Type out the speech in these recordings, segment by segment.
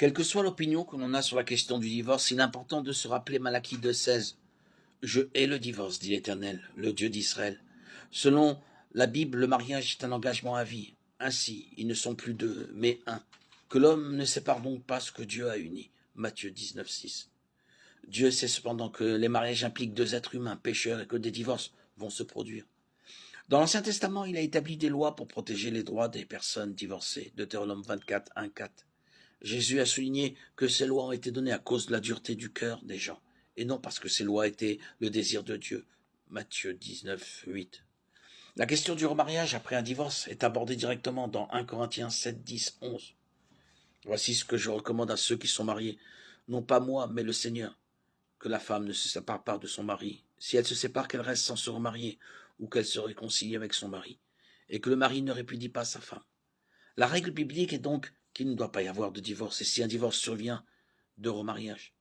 Quelle que soit l'opinion que l'on a sur la question du divorce, il est important de se rappeler Malachie 2,16. Je hais le divorce, dit l'Éternel, le Dieu d'Israël. Selon la Bible, le mariage est un engagement à vie. Ainsi, ils ne sont plus deux, mais un. Que l'homme ne sépare donc pas ce que Dieu a uni. Matthieu 19,6. Dieu sait cependant que les mariages impliquent deux êtres humains pécheurs et que des divorces vont se produire. Dans l'Ancien Testament, il a établi des lois pour protéger les droits des personnes divorcées. Deutéronome 24, 1, 4. Jésus a souligné que ces lois ont été données à cause de la dureté du cœur des gens, et non parce que ces lois étaient le désir de Dieu. Matthieu 19, 8. La question du remariage après un divorce est abordée directement dans 1 Corinthiens 7, 10, 11. Voici ce que je recommande à ceux qui sont mariés, non pas moi, mais le Seigneur, que la femme ne se sépare pas de son mari. Si elle se sépare, qu'elle reste sans se remarier, ou qu'elle se réconcilie avec son mari, et que le mari ne répudie pas sa femme. La règle biblique est donc qu'il ne doit pas y avoir de divorce, et si un divorce survient, de remariage.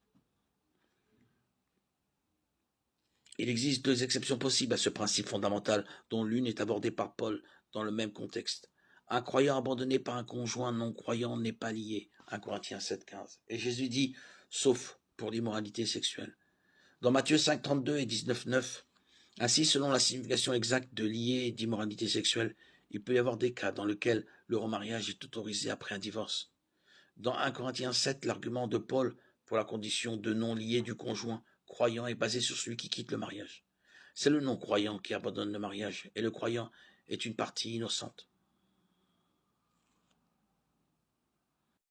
Il existe deux exceptions possibles à ce principe fondamental, dont l'une est abordée par Paul dans le même contexte. Un croyant abandonné par un conjoint non-croyant n'est pas lié, 1 Corinthiens 7, 15. Et Jésus dit, sauf pour l'immoralité sexuelle. Dans Matthieu 5, 32 et 19, 9, ainsi, selon la signification exacte de lié et d'immoralité sexuelle, il peut y avoir des cas dans lesquels le remariage est autorisé après un divorce. Dans 1 Corinthiens 7, l'argument de Paul pour la condition de non-lié du conjoint croyant est basé sur celui qui quitte le mariage. C'est le non-croyant qui abandonne le mariage, et le croyant est une partie innocente.